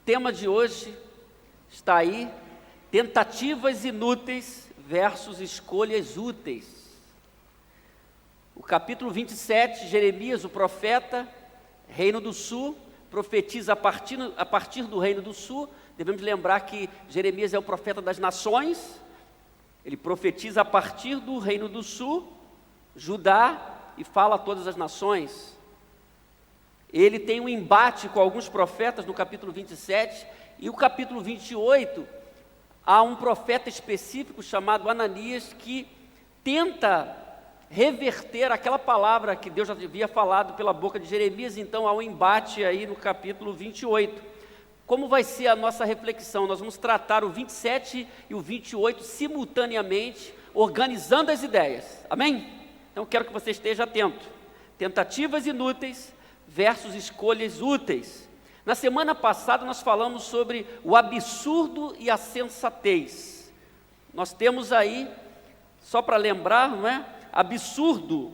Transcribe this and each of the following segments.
tema de hoje está aí: tentativas inúteis versus escolhas úteis. O capítulo 27, Jeremias, o profeta, Reino do Sul, profetiza a partir do Reino do Sul. Devemos lembrar que Jeremias é o profeta das nações. Ele profetiza a partir do Reino do Sul, Judá, e fala a todas as nações. Ele tem um embate com alguns profetas no capítulo 27, e o capítulo 28, há um profeta específico chamado Ananias, que tenta reverter aquela palavra que Deus já havia falado pela boca de Jeremias. Então há um embate aí no capítulo 28. Como vai ser a nossa reflexão? Nós vamos tratar o 27 e o 28 simultaneamente, organizando as ideias, amém? Então quero que você esteja atento. Tentativas inúteis versus escolhas úteis. Na semana passada nós falamos sobre o absurdo e a sensatez. Nós temos aí, só para lembrar, não é? Absurdo,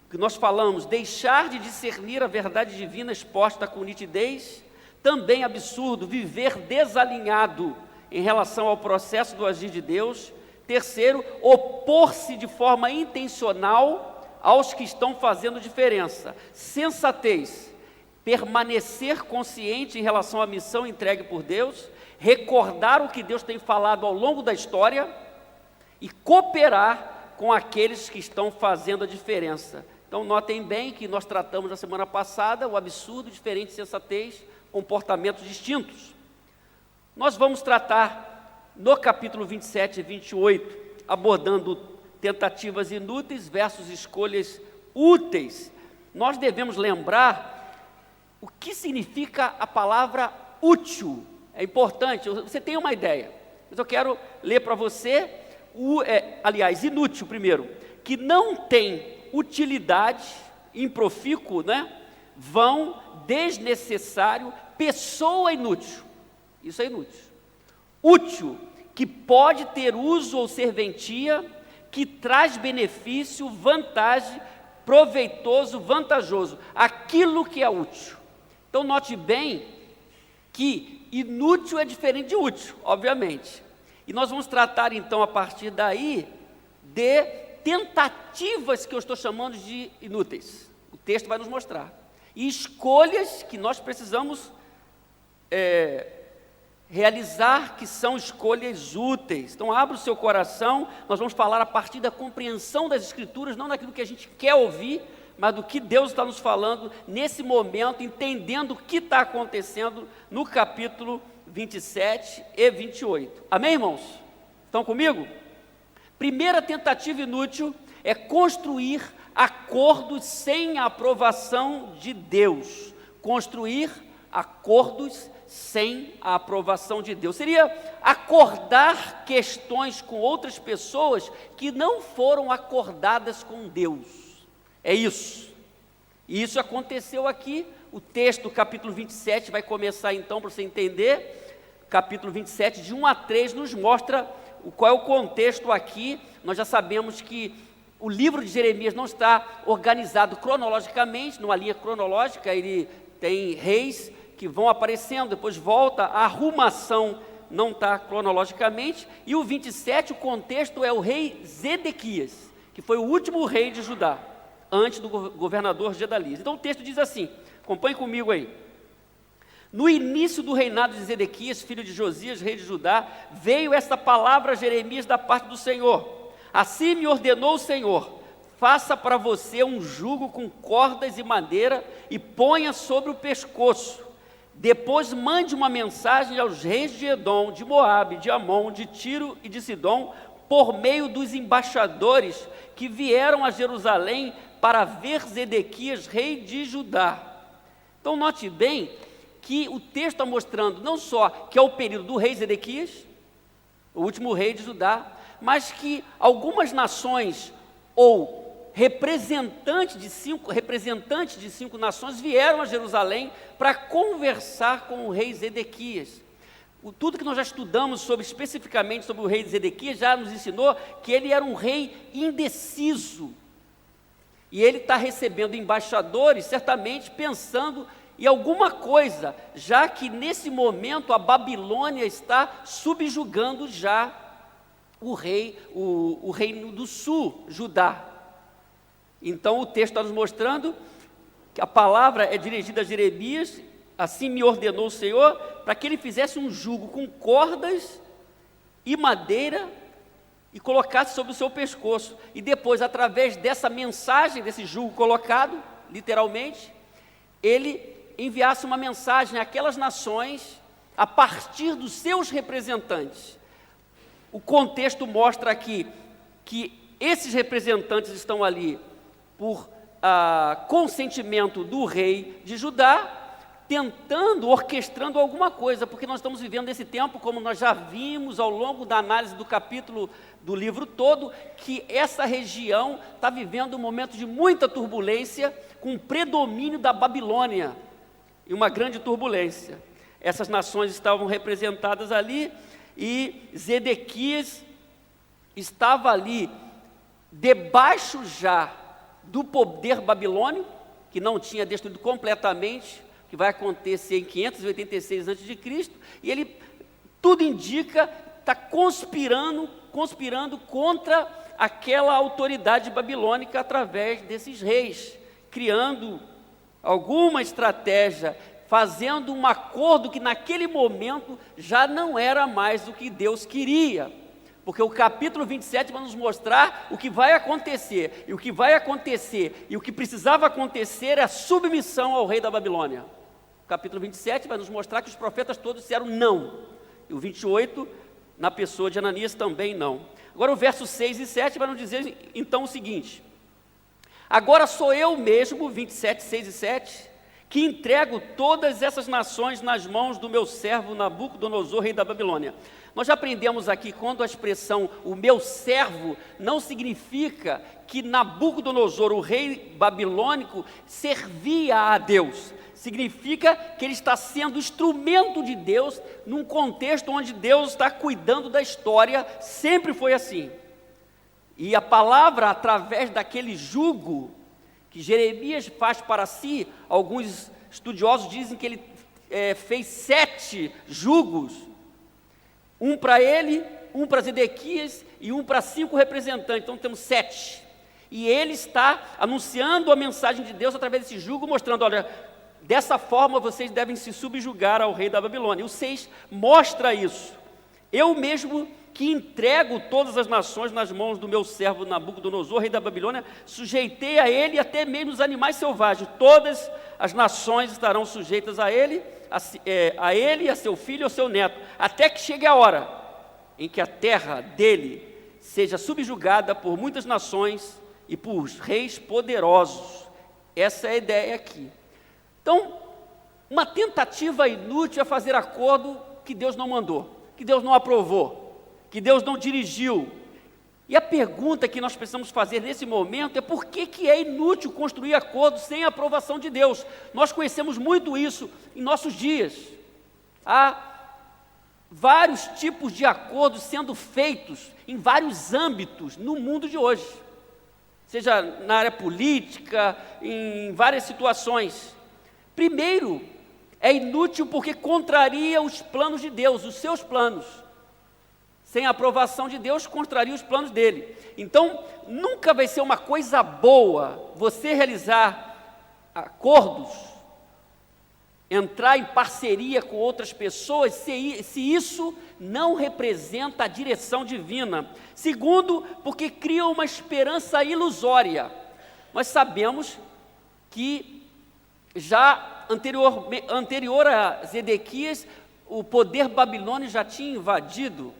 que nós falamos, deixar de discernir a verdade divina exposta com nitidez. Também absurdo, viver desalinhado em relação ao processo do agir de Deus. Terceiro, opor-se de forma intencional aos que estão fazendo diferença. Sensatez, permanecer consciente em relação à missão entregue por Deus, recordar o que Deus tem falado ao longo da história e cooperar com aqueles que estão fazendo a diferença. Então notem bem que nós tratamos na semana passada o absurdo, diferente, sensatez, comportamentos distintos. Nós vamos tratar no capítulo 27 e 28, abordando tentativas inúteis versus escolhas úteis. Nós devemos lembrar o que significa a palavra útil. É importante, você tem uma ideia, mas eu quero ler para você, inútil primeiro, que não tem utilidade, improfícuo, né? Vão, desnecessário, pessoa inútil. Isso é inútil. Útil, que pode ter uso ou serventia, que traz benefício, vantagem, proveitoso, vantajoso. Aquilo que é útil. Então note bem que inútil é diferente de útil, obviamente. E nós vamos tratar então a partir daí de tentativas que eu estou chamando de inúteis. O texto vai nos mostrar. E escolhas que nós precisamos realizar, que são escolhas úteis. Então abra o seu coração, nós vamos falar a partir da compreensão das Escrituras, não daquilo que a gente quer ouvir, mas do que Deus está nos falando nesse momento, entendendo o que está acontecendo no capítulo 27 e 28. Amém, irmãos? Estão comigo? Primeira tentativa inútil é construir acordos sem a aprovação de Deus. Construir acordos sem a aprovação de Deus. Seria acordar questões com outras pessoas que não foram acordadas com Deus. É isso. E isso aconteceu aqui. O texto, capítulo 27, vai começar então, para você entender. Capítulo 27, de 1 a 3, nos mostra qual é o contexto aqui. Nós já sabemos que o livro de Jeremias não está organizado cronologicamente, numa linha cronológica. Ele tem reis que vão aparecendo, depois volta, a arrumação não está cronologicamente. E o 27, o contexto é o rei Zedequias, que foi o último rei de Judá, antes do governador Gedalias. Então o texto diz assim, acompanhe comigo aí. No início do reinado de Zedequias, filho de Josias, rei de Judá, veio esta palavra a Jeremias da parte do Senhor. Assim me ordenou o Senhor: faça para você um jugo com cordas e madeira e ponha sobre o pescoço. Depois mande uma mensagem aos reis de Edom, de Moabe, de Amon, de Tiro e de Sidom, por meio dos embaixadores que vieram a Jerusalém para ver Zedequias, rei de Judá. Então note bem que o texto está mostrando não só que é o período do rei Zedequias, o último rei de Judá, mas que algumas nações ou representantes de cinco nações vieram a Jerusalém para conversar com o rei Zedequias. Tudo que nós já estudamos especificamente sobre o rei Zedequias já nos ensinou que ele era um rei indeciso. E ele está recebendo embaixadores, certamente pensando e alguma coisa, já que nesse momento a Babilônia está subjugando já o reino do sul, Judá. Então o texto está nos mostrando que a palavra é dirigida a Jeremias: assim me ordenou o Senhor, para que ele fizesse um jugo com cordas e madeira e colocasse sobre o seu pescoço, e depois, através dessa mensagem, desse jugo colocado, literalmente, ele enviasse uma mensagem àquelas nações, a partir dos seus representantes. O contexto mostra aqui que esses representantes estão ali por consentimento do rei de Judá, orquestrando alguma coisa, porque nós estamos vivendo esse tempo, como nós já vimos ao longo da análise do capítulo do livro todo, que essa região está vivendo um momento de muita turbulência, com o predomínio da Babilônia, e uma grande turbulência. Essas nações estavam representadas ali, e Zedequias estava ali, debaixo já do poder babilônico, que não tinha destruído completamente, que vai acontecer em 586 a.C., e ele, tudo indica, está conspirando contra aquela autoridade babilônica através desses reis, criando alguma estratégia, fazendo um acordo que naquele momento já não era mais o que Deus queria, porque o capítulo 27 vai nos mostrar o que vai acontecer, e o que vai acontecer, e o que precisava acontecer é a submissão ao rei da Babilônia. O capítulo 27 vai nos mostrar que os profetas todos disseram não, e o 28, na pessoa de Ananias, também não. Agora o verso 6 e 7 vai nos dizer então o seguinte: agora sou eu mesmo, 27, 6 e 7, que entrego todas essas nações nas mãos do meu servo Nabucodonosor, rei da Babilônia. Nós já aprendemos aqui, quando a expressão o meu servo, não significa que Nabucodonosor, o rei babilônico, servia a Deus. Significa que ele está sendo instrumento de Deus, num contexto onde Deus está cuidando da história, sempre foi assim. E a palavra, através daquele jugo que Jeremias faz para si, alguns estudiosos dizem que ele fez 7 jugos, um para ele, um para Zedequias e um para 5 representantes, então temos 7. E ele está anunciando a mensagem de Deus através desse jugo, mostrando, olha, dessa forma vocês devem se subjugar ao rei da Babilônia. E o 6 mostra isso. Eu mesmo que entrego todas as nações nas mãos do meu servo Nabucodonosor, rei da Babilônia, sujeitei a ele até mesmo os animais selvagens. Todas as nações estarão sujeitas a ele, a seu filho e ao seu neto, até que chegue a hora em que a terra dele seja subjugada por muitas nações e por reis poderosos. Essa é a ideia aqui. Então, uma tentativa inútil é fazer acordo que Deus não mandou, que Deus não aprovou, que Deus não dirigiu. E a pergunta que nós precisamos fazer nesse momento é: por que é inútil construir acordos sem a aprovação de Deus? Nós conhecemos muito isso em nossos dias. Há vários tipos de acordos sendo feitos em vários âmbitos no mundo de hoje, seja na área política, em várias situações. Primeiro, é inútil porque contraria os planos de Deus, os seus planos. Sem a aprovação de Deus, contraria os planos dele. Então, nunca vai ser uma coisa boa você realizar acordos, entrar em parceria com outras pessoas, se isso não representa a direção divina. Segundo, porque cria uma esperança ilusória. Nós sabemos que já anterior a Zedequias, o poder babilônico já tinha invadido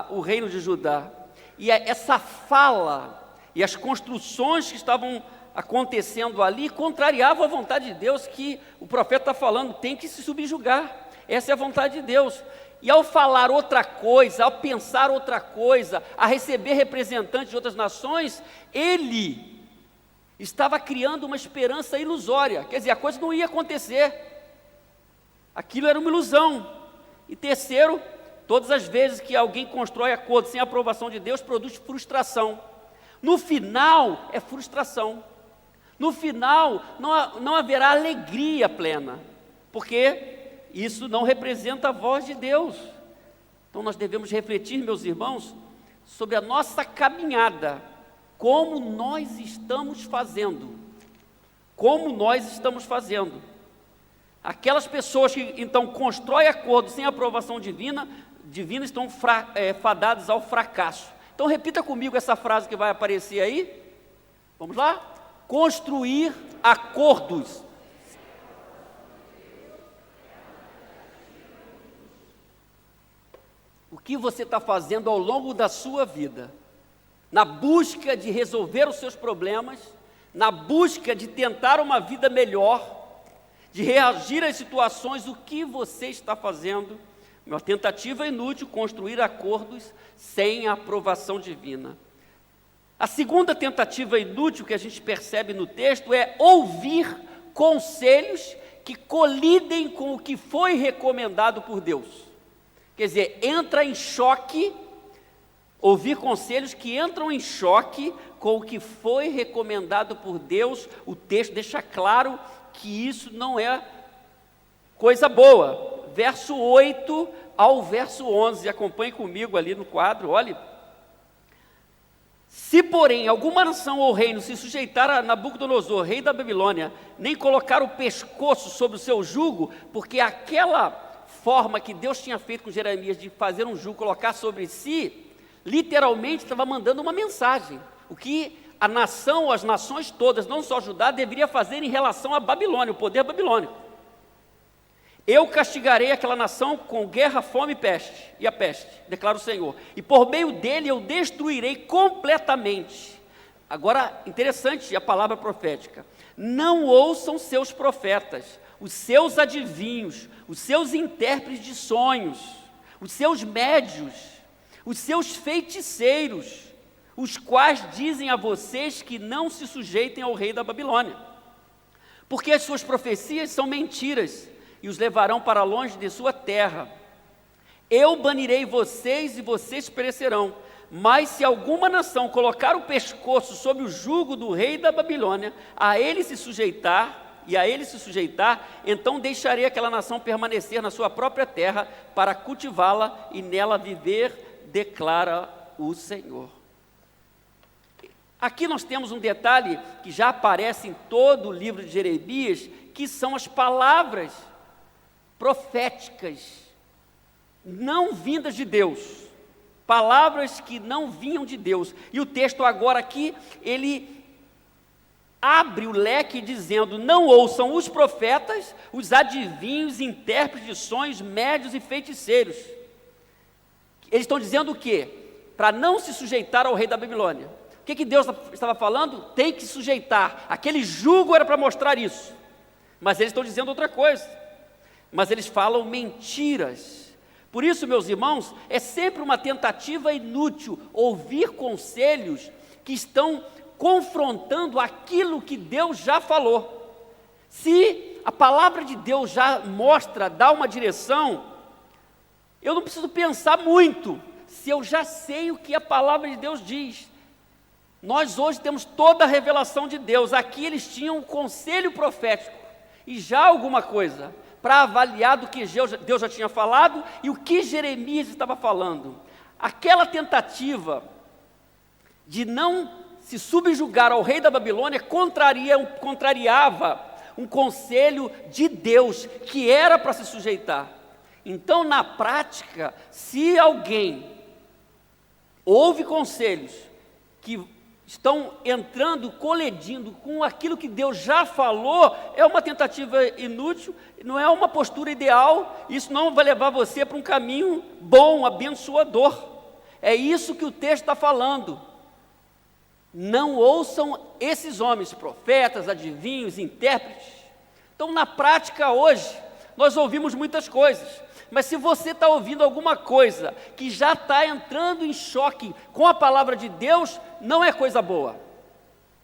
o reino de Judá, e essa fala e as construções que estavam acontecendo ali contrariavam a vontade de Deus, que o profeta está falando, tem que se subjugar, essa é a vontade de Deus. E ao falar outra coisa, ao pensar outra coisa, a receber representantes de outras nações, ele estava criando uma esperança ilusória, quer dizer, a coisa não ia acontecer, aquilo era uma ilusão. E terceiro, todas as vezes que alguém constrói acordo sem a aprovação de Deus, produz frustração. No final, é frustração. No final, não haverá alegria plena, porque isso não representa a voz de Deus. Então nós devemos refletir, meus irmãos, sobre a nossa caminhada, como nós estamos fazendo. Como nós estamos fazendo. Aquelas pessoas que então constroem acordos sem aprovação divina estão fadadas ao fracasso. Então repita comigo essa frase que vai aparecer aí. Vamos lá? Construir acordos. O que você está fazendo ao longo da sua vida, na busca de resolver os seus problemas, na busca de tentar uma vida melhor, de reagir às situações, o que você está fazendo? Uma tentativa inútil, construir acordos sem a aprovação divina. A segunda tentativa inútil que a gente percebe no texto é ouvir conselhos que colidem com o que foi recomendado por Deus. Quer dizer, entra em choque, ouvir conselhos que entram em choque com o que foi recomendado por Deus. O texto deixa claro que isso não é coisa boa. Verso 8 ao verso 11, acompanhe comigo ali no quadro, olhe. Se, porém, alguma nação ou reino se sujeitar a Nabucodonosor, rei da Babilônia, nem colocar o pescoço sobre o seu jugo, porque aquela forma que Deus tinha feito com Jeremias de fazer um jugo, colocar sobre si, literalmente estava mandando uma mensagem. O que a nação, ou as nações todas, não só Judá, deveria fazer em relação à Babilônia, o poder babilônico. Eu castigarei aquela nação com guerra, fome e peste, e a peste, declara o Senhor, e por meio dele eu destruirei completamente. Agora, interessante a palavra profética. Não ouçam seus profetas, os seus adivinhos, os seus intérpretes de sonhos, os seus médios, os seus feiticeiros, os quais dizem a vocês que não se sujeitem ao rei da Babilônia, porque as suas profecias são mentiras, e os levarão para longe de sua terra. Eu banirei vocês e vocês perecerão, mas se alguma nação colocar o pescoço sob o jugo do rei da Babilônia, a ele se sujeitar, então deixarei aquela nação permanecer na sua própria terra para cultivá-la e nela viver, declara o Senhor. Aqui nós temos um detalhe que já aparece em todo o livro de Jeremias, que são as palavras proféticas, não vindas de Deus, palavras que não vinham de Deus. E o texto agora aqui, ele abre o leque dizendo: não ouçam os profetas, os adivinhos, intérpretes de sonhos, médios e feiticeiros. Eles estão dizendo o quê? Para não se sujeitar ao rei da Babilônia. O que Deus estava falando? Tem que sujeitar. Aquele jugo era para mostrar isso. Mas eles estão dizendo outra coisa. Mas eles falam mentiras. Por isso, meus irmãos, é sempre uma tentativa inútil ouvir conselhos que estão confrontando aquilo que Deus já falou. Se a palavra de Deus já mostra, dá uma direção, eu não preciso pensar muito, se eu já sei o que a palavra de Deus diz. Nós hoje temos toda a revelação de Deus. Aqui eles tinham um conselho profético e já alguma coisa para avaliar do que Deus já tinha falado e o que Jeremias estava falando. Aquela tentativa de não se subjugar ao rei da Babilônia contrariava um conselho de Deus que era para se sujeitar. Então, na prática, se alguém ouve conselhos que estão entrando, colidindo com aquilo que Deus já falou, é uma tentativa inútil, não é uma postura ideal, isso não vai levar você para um caminho bom, abençoador. É isso que o texto está falando. Não ouçam esses homens, profetas, adivinhos, intérpretes. Então, na prática hoje, nós ouvimos muitas coisas, mas se você está ouvindo alguma coisa que já está entrando em choque com a palavra de Deus, não é coisa boa.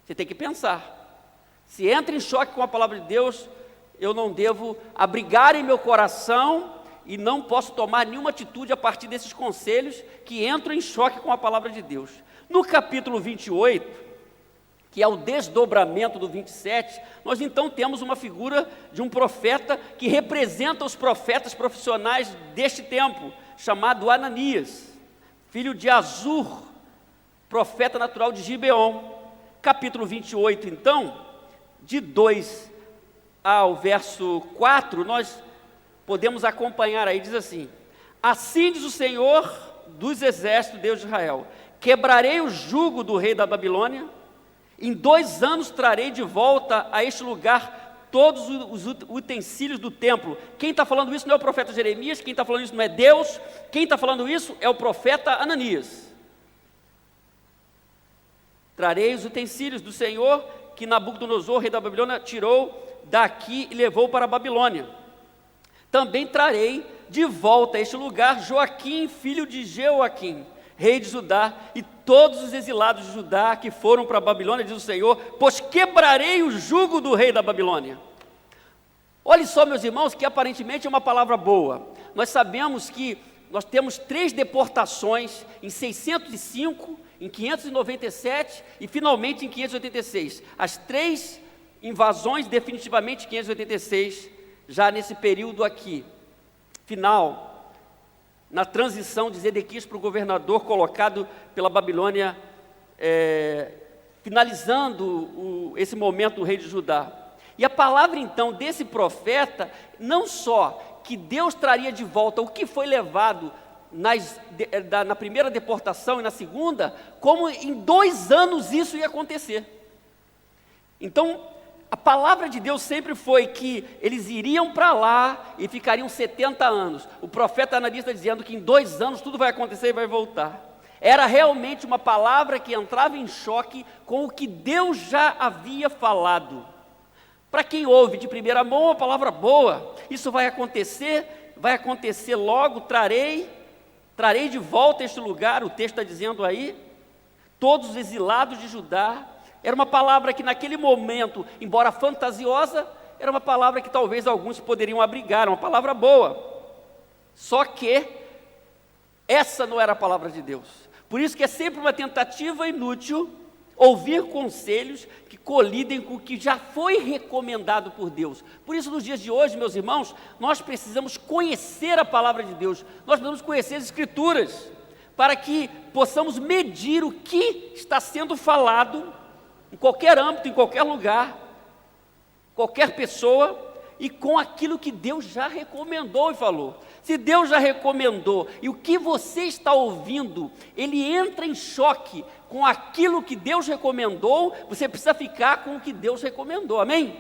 Você tem que pensar. Se entra em choque com a palavra de Deus, eu não devo abrigar em meu coração e não posso tomar nenhuma atitude a partir desses conselhos que entram em choque com a palavra de Deus. No capítulo 28, que é o desdobramento do 27, nós então temos uma figura de um profeta que representa os profetas profissionais deste tempo, chamado Ananias, filho de Azur, profeta natural de Gibeon. Capítulo 28, então, de 2 ao verso 4, nós podemos acompanhar aí, diz assim: assim diz o Senhor dos exércitos, Deus de Israel, quebrarei o jugo do rei da Babilônia, em 2 anos trarei de volta a este lugar todos os utensílios do templo. Quem está falando isso não é o profeta Jeremias, quem está falando isso não é Deus, quem está falando isso é o profeta Ananias. Trarei os utensílios do Senhor, que Nabucodonosor, rei da Babilônia, tirou daqui e levou para a Babilônia. Também trarei de volta a este lugar Joaquim, filho de Jeoaquim, rei de Judá, e todos os exilados de Judá que foram para a Babilônia, diz o Senhor, pois quebrarei o jugo do rei da Babilônia. Olhe só, meus irmãos, que aparentemente é uma palavra boa. Nós sabemos que nós temos 3 deportações em 605, em 597 e finalmente em 586. As 3 invasões definitivamente em 586, já nesse período aqui, final, na transição de Zedequias para o governador colocado pela Babilônia, finalizando esse momento o rei de Judá. E a palavra então desse profeta, não só que Deus traria de volta o que foi levado na primeira deportação e na segunda, como em 2 anos isso ia acontecer. Então, a palavra de Deus sempre foi que eles iriam para lá e ficariam 70 anos. O profeta Ananias está dizendo que em 2 anos tudo vai acontecer e vai voltar. Era realmente uma palavra que entrava em choque com o que Deus já havia falado. Para quem ouve de primeira mão, uma palavra boa. Isso vai acontecer logo, trarei de volta este lugar, o texto está dizendo aí, todos os exilados de Judá. Era uma palavra que naquele momento, embora fantasiosa, era uma palavra que talvez alguns poderiam abrigar, uma palavra boa. Só que essa não era a palavra de Deus. Por isso que é sempre uma tentativa inútil ouvir conselhos que colidem com o que já foi recomendado por Deus. Por isso, nos dias de hoje, meus irmãos, nós precisamos conhecer a palavra de Deus, nós precisamos conhecer as Escrituras, para que possamos medir o que está sendo falado em qualquer âmbito, em qualquer lugar, qualquer pessoa, e com aquilo que Deus já recomendou e falou. Se Deus já recomendou, e o que você está ouvindo, ele entra em choque com aquilo que Deus recomendou, você precisa ficar com o que Deus recomendou, amém?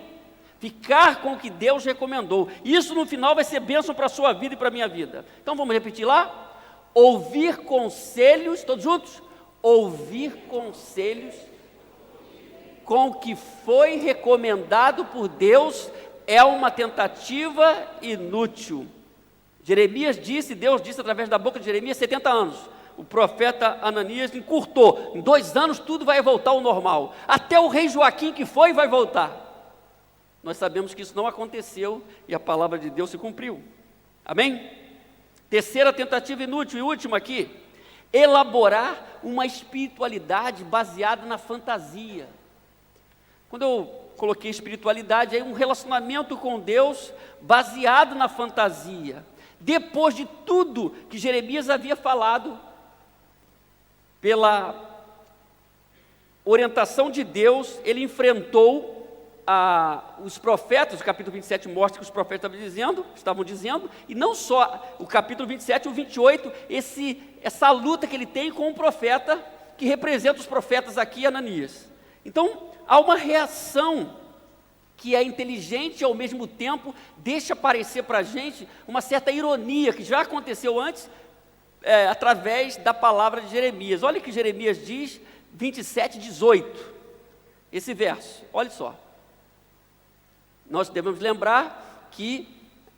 Ficar com o que Deus recomendou. Isso no final vai ser bênção para a sua vida e para a minha vida. Então vamos repetir lá? Ouvir conselhos, todos juntos? Ouvir conselhos com o que foi recomendado por Deus é uma tentativa inútil. Jeremias disse, Deus disse através da boca de Jeremias, 70 anos. O profeta Ananias encurtou. Em 2 anos tudo vai voltar ao normal. Até o rei Joaquim que foi vai voltar. Nós sabemos que isso não aconteceu e a palavra de Deus se cumpriu. Amém? Terceira tentativa inútil e última aqui. Elaborar uma espiritualidade baseada na fantasia. Quando eu coloquei espiritualidade, é um relacionamento com Deus baseado na fantasia. Depois de tudo que Jeremias havia falado, pela orientação de Deus, ele enfrentou os profetas. O capítulo 27 mostra que os profetas estavam dizendo, e não só o capítulo 27 e o 28, essa luta que ele tem com um profeta, que representa os profetas aqui, Ananias. Então, há uma reação que é inteligente e ao mesmo tempo deixa aparecer para a gente uma certa ironia, que já aconteceu antes, através da palavra de Jeremias. Olha o que Jeremias diz, 27, 18, esse verso, olha só. Nós devemos lembrar que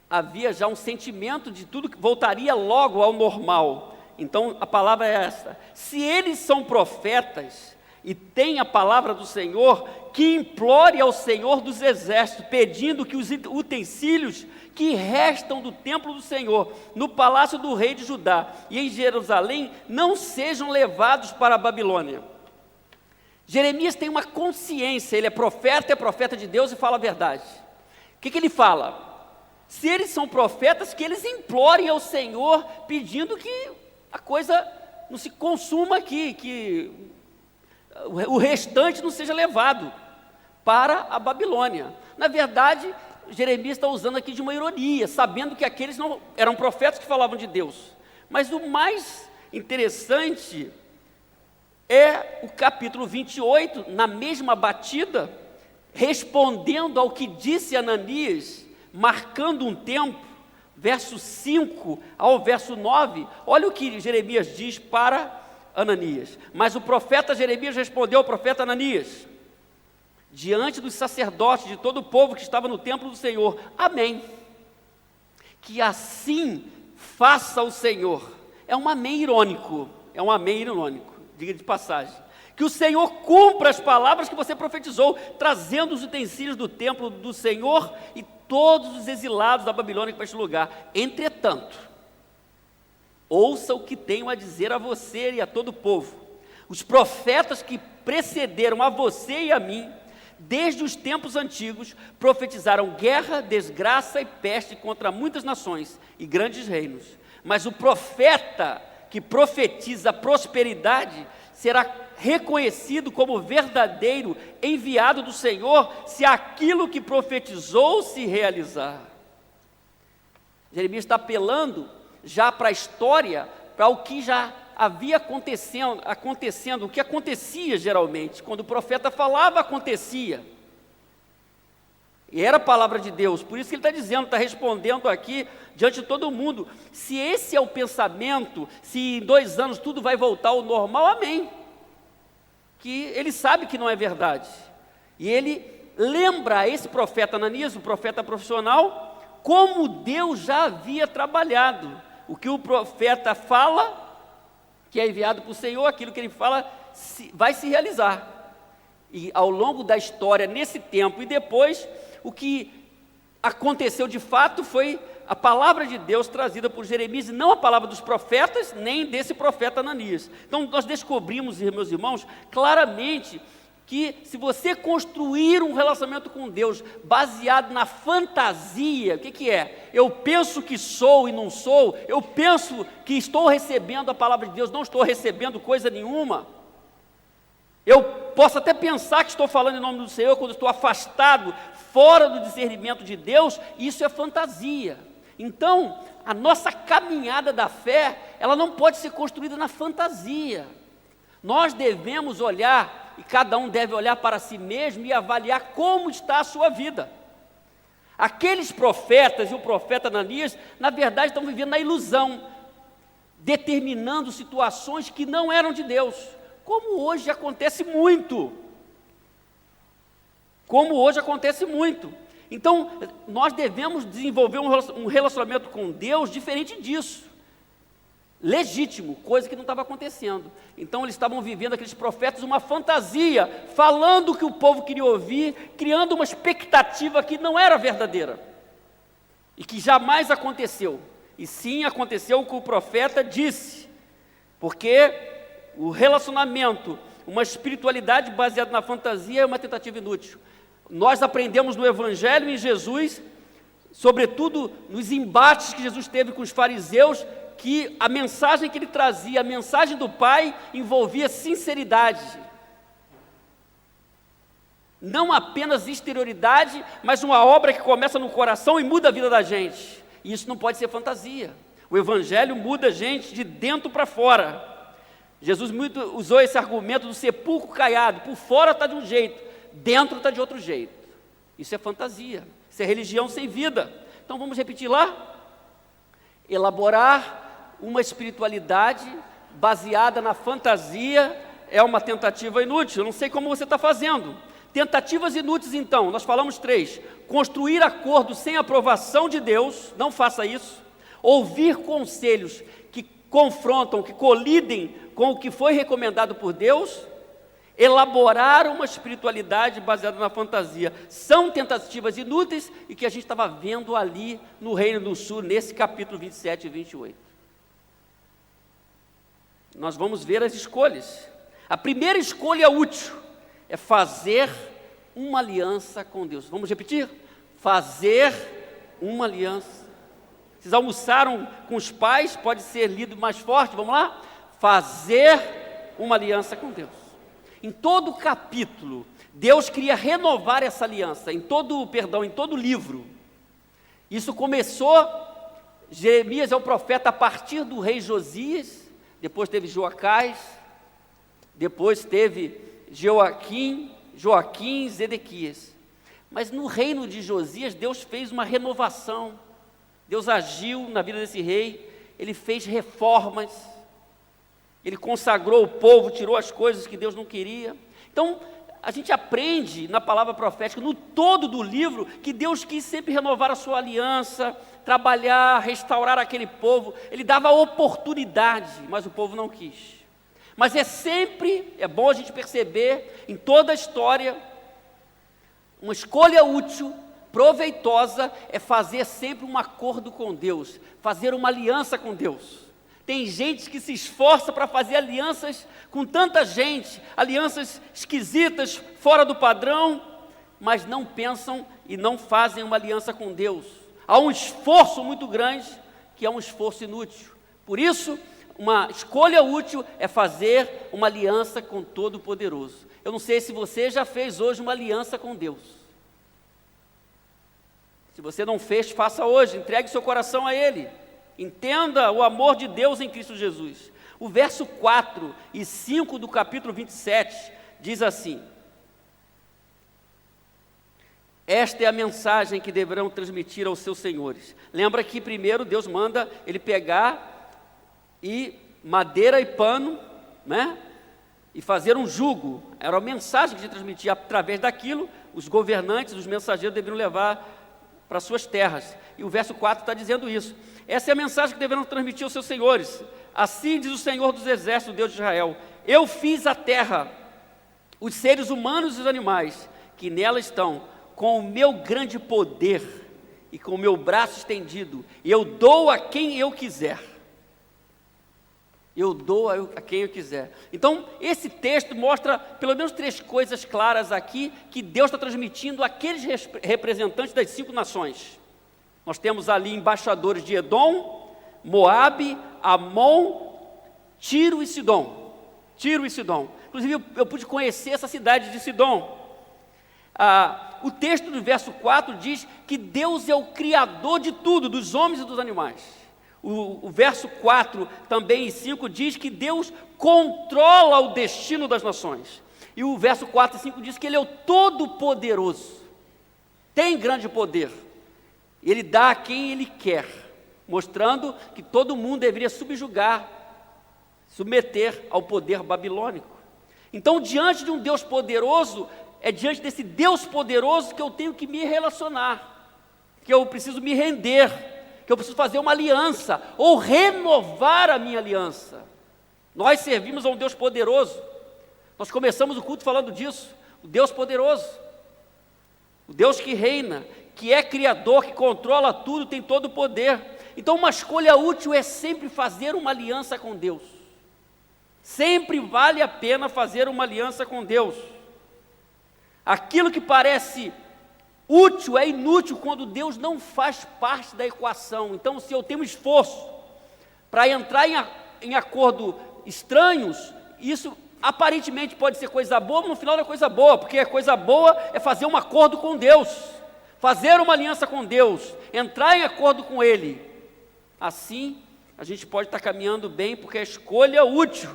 havia já um sentimento de tudo que voltaria logo ao normal. Então a palavra é esta: se eles são profetas e tem a palavra do Senhor, que implore ao Senhor dos exércitos, pedindo que os utensílios que restam do templo do Senhor, no palácio do rei de Judá e em Jerusalém, não sejam levados para a Babilônia. Jeremias tem uma consciência, ele é profeta de Deus e fala a verdade. O que ele fala? Se eles são profetas, que eles implorem ao Senhor, pedindo que a coisa não se consuma aqui, que o restante não seja levado para a Babilônia. Na verdade, Jeremias está usando aqui de uma ironia, sabendo que aqueles não eram profetas que falavam de Deus. Mas o mais interessante é o capítulo 28, na mesma batida, respondendo ao que disse Ananias, marcando um tempo, verso 5 ao verso 9, olha o que Jeremias diz para Ananias. Mas o profeta Jeremias respondeu ao profeta Ananias, diante dos sacerdotes, de todo o povo que estava no templo do Senhor: amém, que assim faça o Senhor. É um amém irônico, diga de passagem. Que o Senhor cumpra as palavras que você profetizou, trazendo os utensílios do templo do Senhor e todos os exilados da Babilônia para este lugar. Entretanto, ouça o que tenho a dizer a você e a todo o povo. Os profetas que precederam a você e a mim, desde os tempos antigos, profetizaram guerra, desgraça e peste contra muitas nações e grandes reinos. Mas o profeta que profetiza prosperidade será reconhecido como verdadeiro enviado do Senhor, se aquilo que profetizou se realizar. Jeremias está apelando já para a história, para o que já havia acontecendo, o que acontecia geralmente, quando o profeta falava, acontecia. E era a palavra de Deus, por isso que ele está dizendo, está respondendo aqui, diante de todo mundo, se esse é o pensamento, se em 2 anos tudo vai voltar ao normal, amém. Que ele sabe que não é verdade. E ele lembra a esse profeta Ananias, o profeta profissional, como Deus já havia trabalhado. O que o profeta fala, que é enviado para o Senhor, aquilo que ele fala, vai se realizar. E ao longo da história, nesse tempo e depois, o que aconteceu de fato foi a palavra de Deus trazida por Jeremias, e não a palavra dos profetas, nem desse profeta Ananias. Então nós descobrimos, meus irmãos, claramente que se você construir um relacionamento com Deus baseado na fantasia, o que é? Eu penso que sou e não sou, eu penso que estou recebendo a palavra de Deus, não estou recebendo coisa nenhuma. Eu posso até pensar que estou falando em nome do Senhor, quando estou afastado, fora do discernimento de Deus, isso é fantasia. Então, a nossa caminhada da fé, ela não pode ser construída na fantasia. Nós devemos olhar, e cada um deve olhar para si mesmo e avaliar como está a sua vida. Aqueles profetas e o profeta Ananias, na verdade, estão vivendo na ilusão, determinando situações que não eram de Deus, como hoje acontece muito. Então, nós devemos desenvolver um relacionamento com Deus diferente disso, legítimo, coisa que não estava acontecendo. Então, eles estavam vivendo, aqueles profetas, uma fantasia, falando o que o povo queria ouvir, criando uma expectativa que não era verdadeira, e que jamais aconteceu. E sim, aconteceu o que o profeta disse, porque o relacionamento, uma espiritualidade baseada na fantasia é uma tentativa inútil. Nós aprendemos no Evangelho em Jesus, sobretudo nos embates que Jesus teve com os fariseus, que a mensagem que ele trazia, a mensagem do Pai, envolvia sinceridade. Não apenas exterioridade, mas uma obra que começa no coração e muda a vida da gente. E isso não pode ser fantasia. O Evangelho muda a gente de dentro para fora. Jesus muito usou esse argumento do sepulcro caiado, por fora está de um jeito, dentro está de outro jeito. Isso é fantasia, isso é religião sem vida. Então vamos repetir lá? Elaborar uma espiritualidade baseada na fantasia é uma tentativa inútil. Eu não sei como você está fazendo. Tentativas inúteis então, nós falamos 3. Construir acordos sem aprovação de Deus, não faça isso. Ouvir conselhos que confrontam, que colidem com o que foi recomendado por Deus, elaborar uma espiritualidade baseada na fantasia, são tentativas inúteis e que a gente estava vendo ali no Reino do Sul, nesse capítulo 27 e 28. Nós vamos ver as escolhas. A primeira escolha é útil, é fazer uma aliança com Deus. Vamos repetir? Fazer uma aliança. Vocês almoçaram com os pais? Pode ser lido mais forte, vamos lá? Fazer uma aliança com Deus. Em todo o capítulo, Deus queria renovar essa aliança, em todo o livro. Isso começou, Jeremias é o profeta a partir do rei Josias, depois teve Joacás, depois teve Joaquim, Zedequias. Mas no reino de Josias, Deus fez uma renovação. Deus agiu na vida desse rei, ele fez reformas, ele consagrou o povo, tirou as coisas que Deus não queria. Então, a gente aprende na palavra profética, no todo do livro, que Deus quis sempre renovar a sua aliança, trabalhar, restaurar aquele povo. Ele dava oportunidade, mas o povo não quis. Mas é bom a gente perceber, em toda a história, uma escolha útil, proveitosa, é fazer sempre um acordo com Deus, fazer uma aliança com Deus. Tem gente que se esforça para fazer alianças com tanta gente, alianças esquisitas, fora do padrão, mas não pensam e não fazem uma aliança com Deus. Há um esforço muito grande, que é um esforço inútil. Por isso, uma escolha útil é fazer uma aliança com Todo-Poderoso. Eu não sei se você já fez hoje uma aliança com Deus. Se você não fez, faça hoje, entregue seu coração a Ele. Entenda o amor de Deus em Cristo Jesus. O verso 4 e 5 do capítulo 27 diz assim: esta é a mensagem que deverão transmitir aos seus senhores. Lembra que primeiro Deus manda ele pegar e madeira e pano, né? E fazer um jugo. Era a mensagem que se transmitia. Através daquilo, os governantes, os mensageiros deveriam levar para suas terras. E o verso 4 está dizendo isso. Essa é a mensagem que deverão transmitir aos seus senhores. Assim diz o Senhor dos Exércitos, Deus de Israel: eu fiz a terra, os seres humanos e os animais que nela estão, com o meu grande poder e com o meu braço estendido, e eu dou a quem eu quiser. Eu dou a quem eu quiser. Então, esse texto mostra pelo menos 3 coisas claras aqui, que Deus está transmitindo àqueles representantes das 5 nações. Nós temos ali embaixadores de Edom, Moabe, Amon, Tiro e Sidom. Inclusive, eu pude conhecer essa cidade de Sidom. O texto do verso 4 diz que Deus é o criador de tudo, dos homens e dos animais. O verso 4 também e 5 diz que Deus controla o destino das nações. E o verso 4 e 5 diz que Ele é o Todo-Poderoso, tem grande poder. Ele dá a quem Ele quer, mostrando que todo mundo deveria submeter ao poder babilônico. Então, diante de um Deus poderoso, é diante desse Deus poderoso que eu tenho que me relacionar, que eu preciso me render, que eu preciso fazer uma aliança, ou renovar a minha aliança. Nós servimos a um Deus poderoso. Nós começamos o culto falando disso, o Deus poderoso, o Deus que reina, que é criador, que controla tudo, tem todo o poder. Então, uma escolha útil é sempre fazer uma aliança com Deus. Sempre vale a pena fazer uma aliança com Deus. Aquilo que parece útil é inútil quando Deus não faz parte da equação. Então, se eu tenho esforço para entrar em acordo estranhos, isso aparentemente pode ser coisa boa, mas no final não é coisa boa, porque a coisa boa é fazer um acordo com Deus, fazer uma aliança com Deus, entrar em acordo com Ele. Assim, a gente pode estar caminhando bem, porque é escolha útil.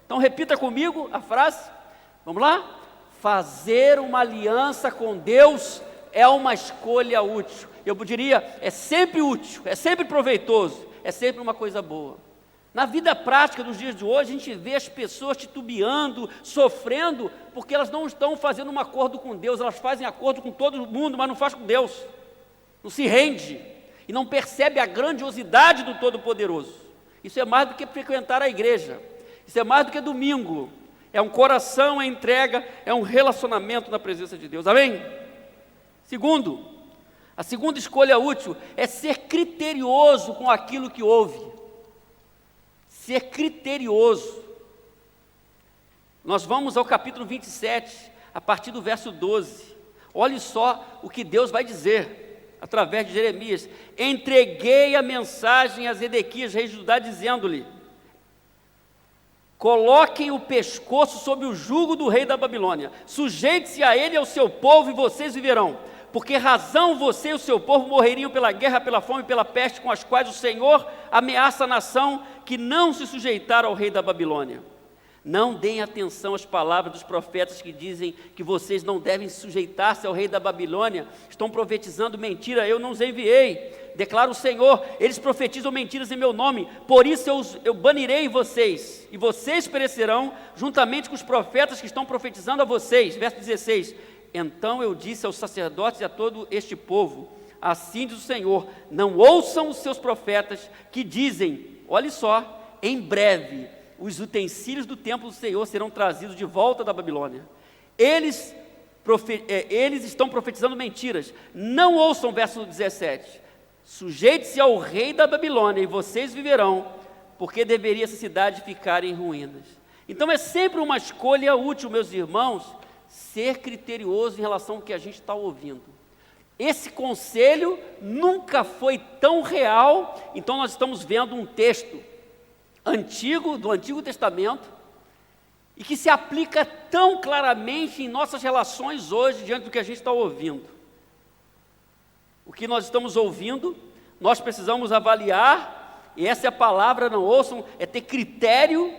Então, repita comigo a frase. Vamos lá? Fazer uma aliança com Deus é uma escolha útil. Eu diria, é sempre útil, é sempre proveitoso, é sempre uma coisa boa. Na vida prática dos dias de hoje, a gente vê as pessoas titubeando, sofrendo, porque elas não estão fazendo um acordo com Deus. Elas fazem acordo com todo mundo, mas não faz com Deus. Não se rende e não percebe a grandiosidade do Todo-Poderoso. Isso é mais do que frequentar a igreja. Isso é mais do que domingo. É um coração, é entrega, é um relacionamento na presença de Deus. Amém? Segundo, a segunda escolha útil é ser criterioso com aquilo que ouve. Ser criterioso. Nós vamos ao capítulo 27, a partir do verso 12. Olhe só o que Deus vai dizer, através de Jeremias. Entreguei a mensagem a Zedequias, rei de Judá, dizendo-lhe: coloquem o pescoço sob o jugo do rei da Babilônia, sujeite-se a ele e ao seu povo, e vocês viverão. Porque razão você e o seu povo morreriam pela guerra, pela fome e pela peste, com as quais o Senhor ameaça a nação que não se sujeitar ao rei da Babilônia. Não deem atenção às palavras dos profetas que dizem que vocês não devem sujeitar-se ao rei da Babilônia. Estão profetizando mentira, eu não os enviei, declara o Senhor. Eles profetizam mentiras em meu nome, por isso eu banirei vocês, e vocês perecerão juntamente com os profetas que estão profetizando a vocês. Verso 16: então eu disse aos sacerdotes e a todo este povo: assim diz o Senhor, não ouçam os seus profetas que dizem, olhe só, em breve os utensílios do templo do Senhor serão trazidos de volta da Babilônia. Eles estão profetizando mentiras. Não ouçam, verso 17: sujeite-se ao rei da Babilônia e vocês viverão, porque deveria essa cidade ficar em ruínas. Então é sempre uma escolha útil, meus irmãos, ser criterioso em relação ao que a gente está ouvindo. Esse conselho nunca foi tão real. Então nós estamos vendo um texto antigo, do Antigo Testamento, e que se aplica tão claramente em nossas relações hoje, diante do que a gente está ouvindo. O que nós estamos ouvindo, nós precisamos avaliar, e essa é a palavra, não ouçam, é ter critério.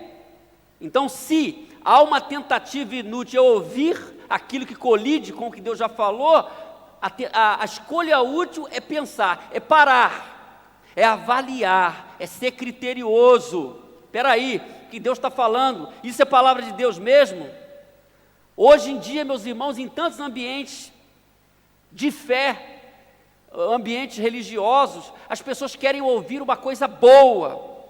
Então, se há uma tentativa inútil de ouvir aquilo que colide com o que Deus já falou, a escolha útil é pensar, é parar, é avaliar, é ser criterioso. Espera aí, o que Deus está falando, isso é palavra de Deus mesmo? Hoje em dia, meus irmãos, em tantos ambientes de fé, ambientes religiosos, as pessoas querem ouvir uma coisa boa.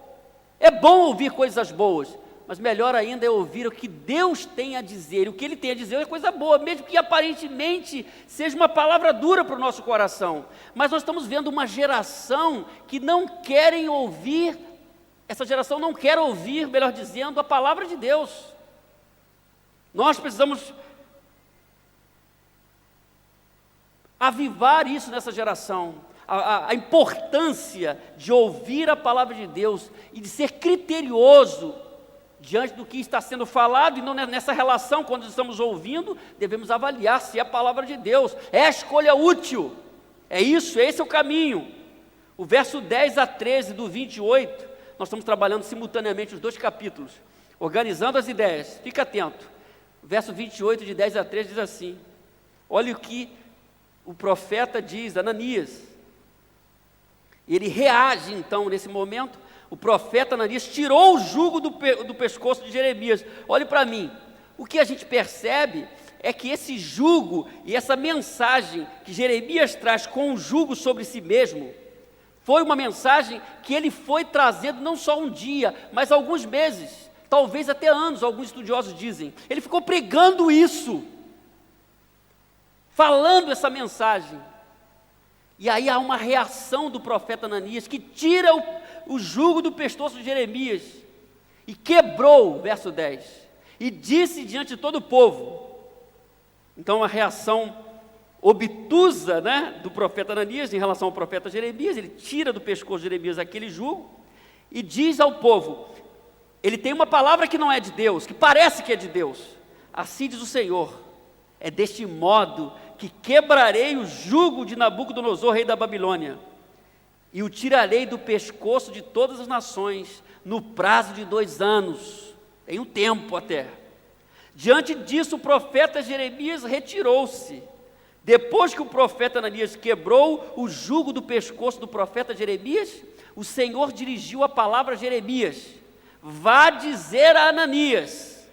É bom ouvir coisas boas, mas melhor ainda é ouvir o que Deus tem a dizer. E o que Ele tem a dizer é coisa boa, mesmo que aparentemente seja uma palavra dura para o nosso coração. Mas nós estamos vendo uma geração que não querem ouvir, essa geração não quer ouvir, melhor dizendo, a palavra de Deus. Nós precisamos avivar isso nessa geração, a importância de ouvir a palavra de Deus e de ser criterioso diante do que está sendo falado, e não nessa relação, quando estamos ouvindo, devemos avaliar se é a palavra de Deus, é a escolha útil, é isso, esse é o caminho. O verso 10 a 13 do 28, nós estamos trabalhando simultaneamente os dois capítulos, organizando as ideias, fica atento. O verso 28 de 10 a 13 diz assim: olha o que o profeta diz, Ananias. Ele reage então nesse momento. O profeta Ananias tirou o jugo do pescoço de Jeremias. Olhe para mim, o que a gente percebe é que esse jugo e essa mensagem que Jeremias traz com o jugo sobre si mesmo, foi uma mensagem que ele foi trazendo não só um dia, mas alguns meses, talvez até anos, alguns estudiosos dizem. Ele ficou pregando isso, falando essa mensagem. E aí há uma reação do profeta Ananias, que tira o jugo do pescoço de Jeremias, e quebrou, verso 10, e disse diante de todo o povo. Então a reação obtusa, do profeta Ananias em relação ao profeta Jeremias, ele tira do pescoço de Jeremias aquele jugo, e diz ao povo, ele tem uma palavra que não é de Deus, que parece que é de Deus. Assim diz o Senhor: é deste modo que quebrarei o jugo de Nabucodonosor, rei da Babilônia, e o tirarei do pescoço de todas as nações, no prazo de 2 anos, tem um tempo até. Diante disso, o profeta Jeremias retirou-se. Depois que o profeta Ananias quebrou o jugo do pescoço do profeta Jeremias, o Senhor dirigiu a palavra a Jeremias: vá dizer a Ananias,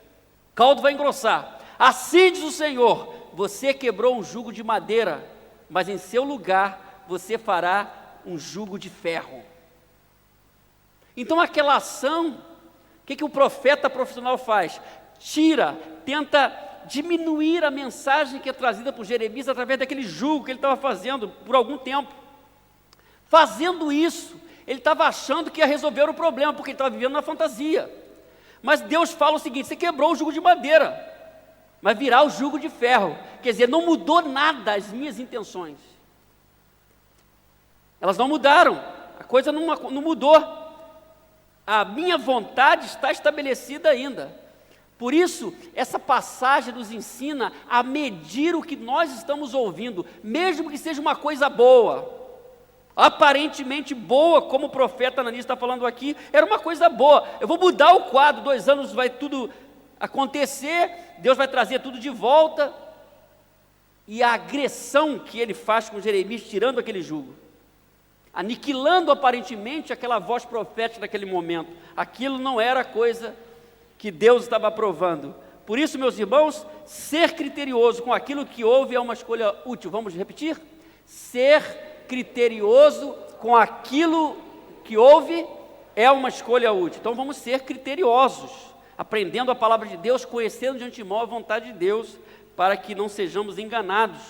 caldo vai engrossar, assim diz o Senhor, você quebrou um jugo de madeira, mas em seu lugar você fará um jugo de ferro. Então aquela ação, o que o profeta profissional faz? Tenta diminuir a mensagem que é trazida por Jeremias através daquele jugo que ele estava fazendo por algum tempo. Fazendo isso, ele estava achando que ia resolver o problema, porque ele estava vivendo na fantasia. Mas Deus fala o seguinte: você quebrou o jugo de madeira, vai virar o jugo de ferro. Quer dizer, não mudou nada as minhas intenções. Elas não mudaram, a coisa não mudou. A minha vontade está estabelecida ainda. Por isso, essa passagem nos ensina a medir o que nós estamos ouvindo, mesmo que seja uma coisa boa, aparentemente boa, como o profeta Ananias está falando aqui, era uma coisa boa. Eu vou mudar o quadro, 2 anos vai tudo acontecer, Deus vai trazer tudo de volta. E a agressão que ele faz com Jeremias, tirando aquele jugo, aniquilando aparentemente aquela voz profética daquele momento, aquilo não era coisa que Deus estava aprovando. Por isso, meus irmãos, ser criterioso com aquilo que houve é uma escolha útil. Vamos repetir? Ser criterioso com aquilo que houve é uma escolha útil. Então vamos ser criteriosos, aprendendo a palavra de Deus, conhecendo de antemão a vontade de Deus, para que não sejamos enganados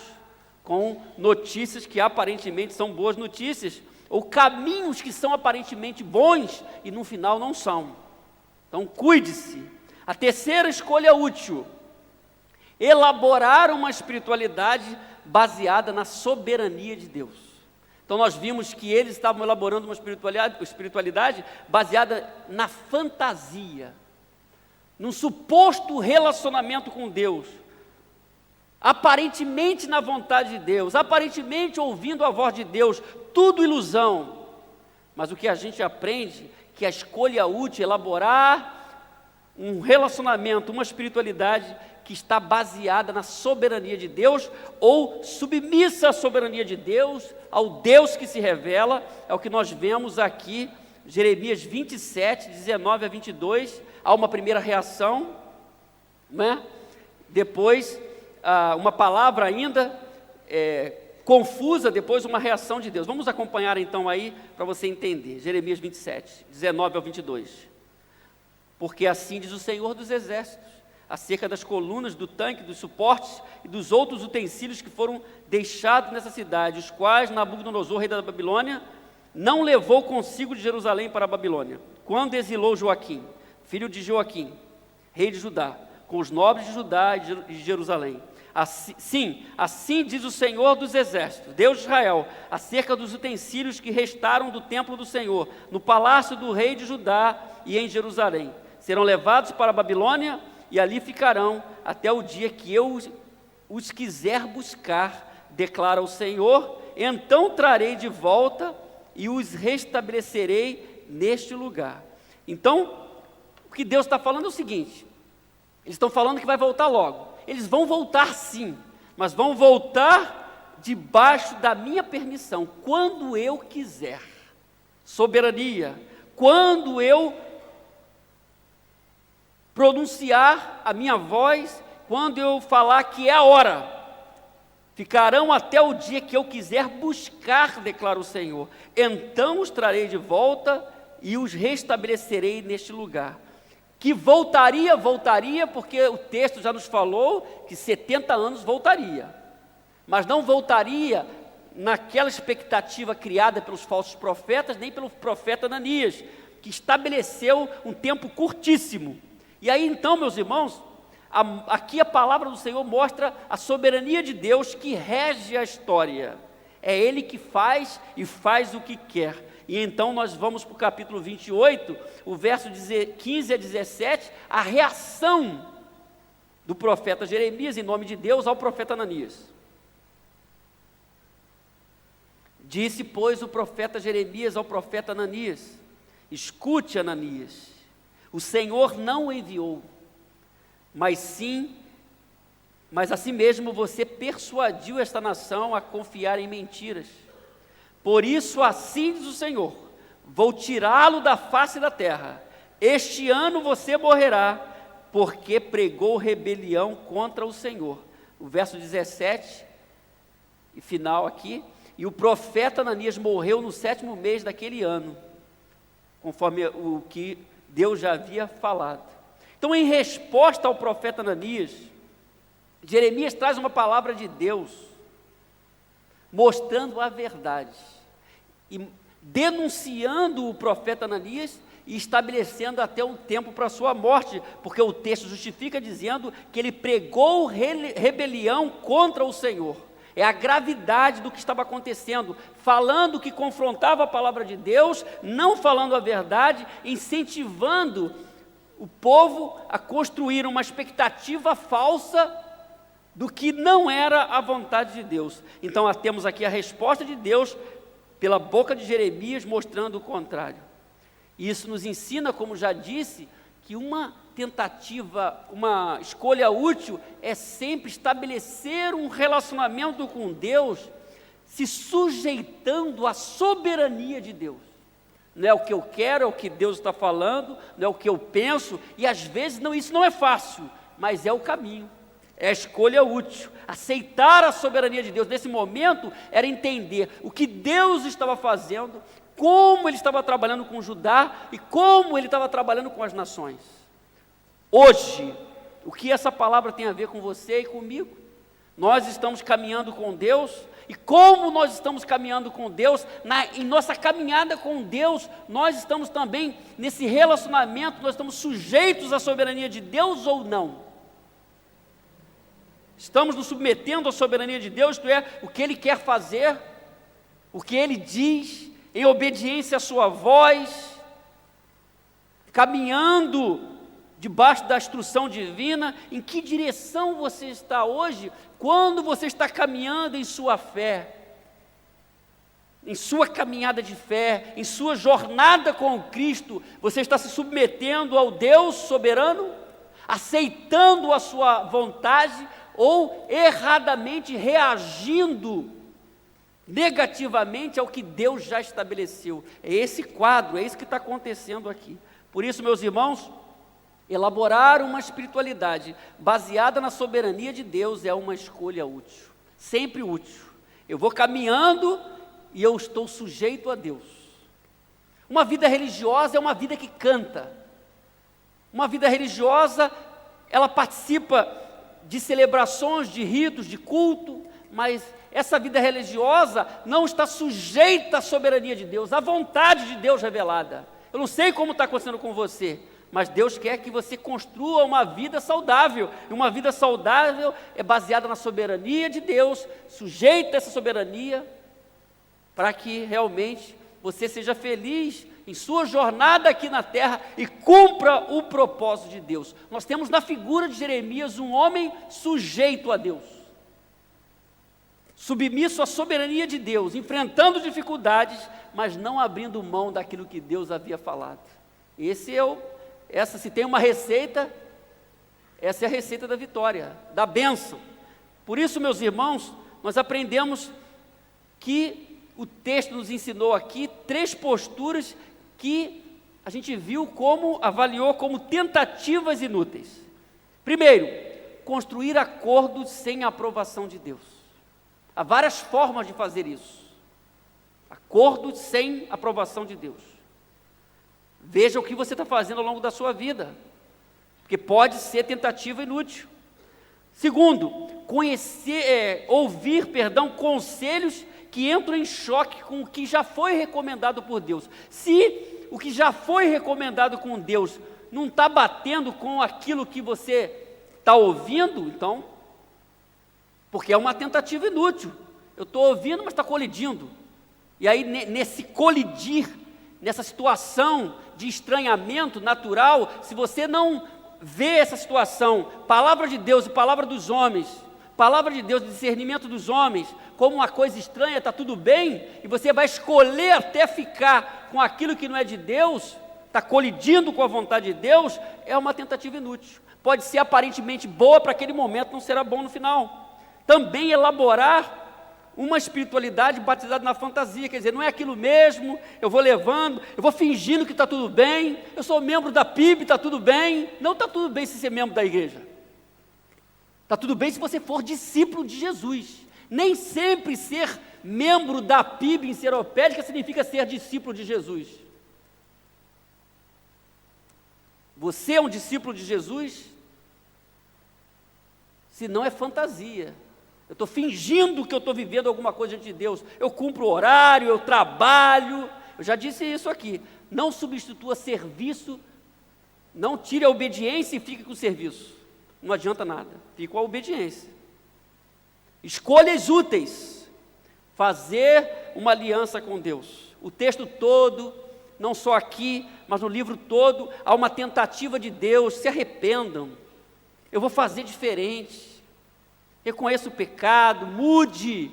com notícias que aparentemente são boas notícias, ou caminhos que são aparentemente bons e no final não são. Então cuide-se. A terceira escolha útil: elaborar uma espiritualidade baseada na soberania de Deus. Então nós vimos que eles estavam elaborando uma espiritualidade baseada na fantasia, num suposto relacionamento com Deus, aparentemente na vontade de Deus, aparentemente ouvindo a voz de Deus, tudo ilusão. Mas o que a gente aprende, que a escolha útil é elaborar um relacionamento, uma espiritualidade que está baseada na soberania de Deus, ou submissa à soberania de Deus, ao Deus que se revela. É o que nós vemos aqui, Jeremias 27, 19 a 22, há uma primeira reação, né? Depois, uma palavra ainda confusa, depois uma reação de Deus. Vamos acompanhar então aí, para você entender, Jeremias 27, 19 ao 22. Porque assim diz o Senhor dos Exércitos, acerca das colunas, do tanque, dos suportes e dos outros utensílios que foram deixados nessa cidade, os quais Nabucodonosor, rei da Babilônia, não levou consigo de Jerusalém para a Babilônia, quando exilou Joaquim, filho de Joaquim, rei de Judá, com os nobres de Judá e de Jerusalém. Assim diz o Senhor dos Exércitos, Deus de Israel, acerca dos utensílios que restaram do templo do Senhor, no palácio do rei de Judá e em Jerusalém. Serão levados para a Babilônia e ali ficarão até o dia que eu os quiser buscar, declara o Senhor. Então trarei de volta e os restabelecerei neste lugar. Então, o que Deus está falando é o seguinte: eles estão falando que vai voltar logo. Eles vão voltar sim, mas vão voltar debaixo da minha permissão, quando eu quiser. Soberania. Quando eu pronunciar a minha voz, quando eu falar que é a hora. Ficarão até o dia que eu quiser buscar, declara o Senhor. Então os trarei de volta e os restabelecerei neste lugar. Que voltaria, porque o texto já nos falou que 70 anos voltaria, mas não voltaria naquela expectativa criada pelos falsos profetas, nem pelo profeta Ananias, que estabeleceu um tempo curtíssimo. E aí então, meus irmãos, aqui a palavra do Senhor mostra a soberania de Deus que rege a história. É Ele que faz e faz o que quer. E então nós vamos para o capítulo 28, o verso 15 a 17, a reação do profeta Jeremias, em nome de Deus, ao profeta Ananias. Disse, pois, o profeta Jeremias ao profeta Ananias: escute, Ananias, o Senhor não o enviou, mas a si mesmo você persuadiu esta nação a confiar em mentiras. Por isso, assim diz o Senhor: vou tirá-lo da face da terra. Este ano você morrerá, porque pregou rebelião contra o Senhor. O verso 17, e final aqui: e o profeta Ananias morreu no 7º mês daquele ano, conforme o que Deus já havia falado. Então, em resposta ao profeta Ananias, Jeremias traz uma palavra de Deus, mostrando a verdade, e denunciando o profeta Ananias, e estabelecendo até um tempo para a sua morte, porque o texto justifica dizendo que ele pregou rebelião contra o Senhor. É a gravidade do que estava acontecendo, falando que confrontava a palavra de Deus, não falando a verdade, incentivando o povo a construir uma expectativa falsa do que não era a vontade de Deus. Então, temos aqui a resposta de Deus pela boca de Jeremias, mostrando o contrário. E isso nos ensina, como já disse, que uma tentativa, uma escolha útil é sempre estabelecer um relacionamento com Deus, se sujeitando à soberania de Deus. Não é o que eu quero, é o que Deus está falando, não é o que eu penso, e às vezes isso não é fácil, mas é o caminho, é a escolha útil. Aceitar a soberania de Deus nesse momento era entender o que Deus estava fazendo, como Ele estava trabalhando com Judá e como Ele estava trabalhando com as nações. Hoje, o que essa palavra tem a ver com você e comigo? Nós estamos caminhando com Deus, e como nós estamos caminhando com Deus, em nossa caminhada com Deus, nós estamos também nesse relacionamento, nós estamos sujeitos à soberania de Deus ou não? Estamos nos submetendo à soberania de Deus, isto é, o que Ele quer fazer, o que Ele diz, em obediência à sua voz, caminhando debaixo da instrução divina. Em que direção você está hoje, quando você está caminhando em sua fé, em sua caminhada de fé, em sua jornada com Cristo? Você está se submetendo ao Deus soberano, aceitando a sua vontade, ou erradamente reagindo negativamente ao que Deus já estabeleceu? É esse quadro, é isso que está acontecendo aqui. Por isso, meus irmãos, elaborar uma espiritualidade baseada na soberania de Deus é uma escolha útil, sempre útil. Eu vou caminhando e eu estou sujeito a Deus. Uma vida religiosa é uma vida que canta. Uma vida religiosa, ela participa de celebrações, de ritos, de culto, mas essa vida religiosa não está sujeita à soberania de Deus, à vontade de Deus revelada. Eu não sei como está acontecendo com você, mas Deus quer que você construa uma vida saudável, e uma vida saudável é baseada na soberania de Deus, sujeita a essa soberania, para que realmente você seja feliz em sua jornada aqui na terra e cumpra o propósito de Deus. Nós temos na figura de Jeremias um homem sujeito a Deus, submisso à soberania de Deus, enfrentando dificuldades, mas não abrindo mão daquilo que Deus havia falado. Se tem uma receita, essa é a receita da vitória, da bênção. Por isso, meus irmãos, nós aprendemos que o texto nos ensinou aqui 3 posturas que a gente avaliou como tentativas inúteis. Primeiro, construir acordos sem a aprovação de Deus. Há várias formas de fazer isso. Acordos sem aprovação de Deus. Veja o que você está fazendo ao longo da sua vida, porque pode ser tentativa inútil. Segundo, ouvir conselhos que entram em choque com o que já foi recomendado por Deus. Se o que já foi recomendado com Deus não está batendo com aquilo que você está ouvindo, então, porque é uma tentativa inútil. Eu estou ouvindo, mas está colidindo. E aí, nesse colidir, nessa situação de estranhamento natural, se você não vê essa situação, palavra de Deus e palavra dos homens, palavra de Deus, discernimento dos homens, como uma coisa estranha, está tudo bem, e você vai escolher até ficar com aquilo que não é de Deus, está colidindo com a vontade de Deus, é uma tentativa inútil. Pode ser aparentemente boa para aquele momento, não será bom no final. Também elaborar uma espiritualidade batizada na fantasia, quer dizer, não é aquilo mesmo, eu vou levando, eu vou fingindo que está tudo bem, eu sou membro da PIB, está tudo bem. Não está tudo bem se ser membro da igreja. Está tudo bem se você for discípulo de Jesus. Nem sempre ser membro da PIB enceropédica significa ser discípulo de Jesus. Você é um discípulo de Jesus? Se não é fantasia. Eu estou fingindo que eu estou vivendo alguma coisa diante de Deus. Eu cumpro o horário, eu trabalho. Eu já disse isso aqui. não substitua serviço, não tire a obediência e fique com o serviço. Não adianta nada, fique com a obediência. Escolhas úteis, fazer uma aliança com Deus. O texto todo, não só aqui, mas no livro todo, há uma tentativa de Deus: se arrependam, eu vou fazer diferente, reconheça o pecado, mude,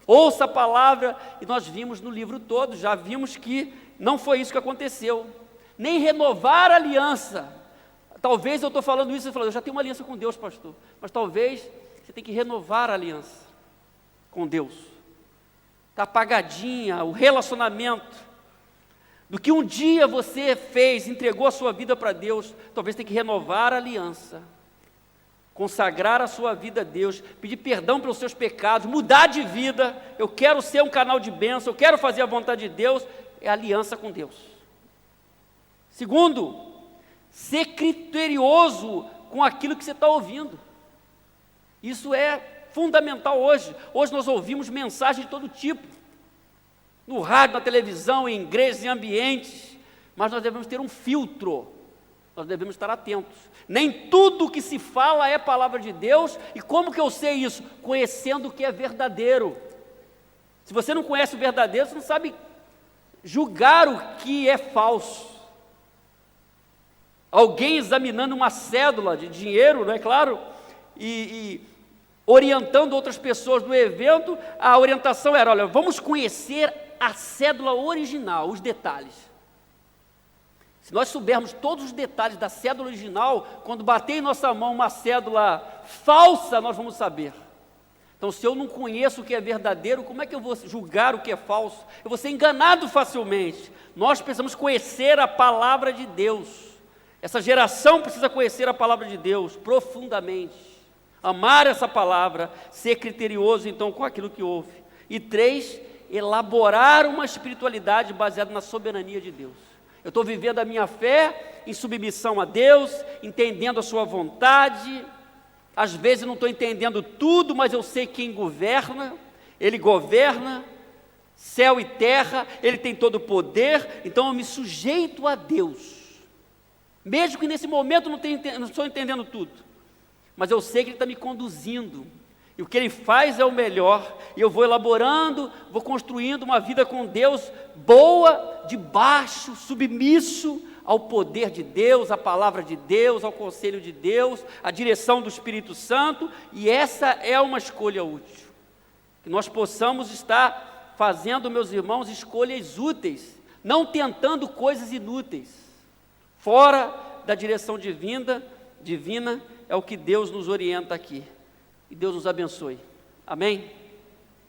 ouça a palavra. E nós vimos no livro todo, já vimos que não foi isso que aconteceu, nem renovar a aliança. Talvez eu estou falando isso e falando, eu já tenho uma aliança com Deus, pastor, mas talvez você tem que renovar a aliança com Deus. Está apagadinha o relacionamento do que um dia você fez, entregou a sua vida para Deus. Talvez tenha que renovar a aliança, consagrar a sua vida a Deus, pedir perdão pelos seus pecados, mudar de vida. Eu quero ser um canal de bênção, eu quero fazer a vontade de Deus. É aliança com Deus. Segundo, ser criterioso com aquilo que você está ouvindo. Isso é fundamental hoje. Hoje nós ouvimos mensagens de todo tipo, no rádio, na televisão, em igrejas, em ambientes, mas nós devemos ter um filtro, nós devemos estar atentos. Nem tudo que se fala é palavra de Deus. E como que eu sei isso? Conhecendo o que é verdadeiro. Se você não conhece o verdadeiro, você não sabe julgar o que é falso. Alguém examinando uma cédula de dinheiro, não é claro, e orientando outras pessoas no evento, a orientação era: olha, vamos conhecer a cédula original, os detalhes. Se nós soubermos todos os detalhes da cédula original, quando bater em nossa mão uma cédula falsa, nós vamos saber. Então, se eu não conheço o que é verdadeiro, como é que eu vou julgar o que é falso? Eu vou ser enganado facilmente. Nós precisamos conhecer a palavra de Deus. Essa geração precisa conhecer a palavra de Deus profundamente, amar essa palavra, ser criterioso então com aquilo que ouve. E 3, elaborar uma espiritualidade baseada na soberania de Deus. Eu estou vivendo a minha fé em submissão a Deus, entendendo a sua vontade. Às vezes não estou entendendo tudo, mas eu sei quem governa. Ele governa céu e terra, Ele tem todo o poder. Então eu me sujeito a Deus, mesmo que nesse momento não estou entendendo tudo, mas eu sei que Ele está me conduzindo, e o que Ele faz é o melhor, e eu vou elaborando, vou construindo uma vida com Deus boa, debaixo, submisso ao poder de Deus, à palavra de Deus, ao conselho de Deus, à direção do Espírito Santo. E essa é uma escolha útil, que nós possamos estar fazendo, meus irmãos, escolhas úteis, não tentando coisas inúteis, fora da direção divina, é o que Deus nos orienta aqui. E Deus nos abençoe. Amém?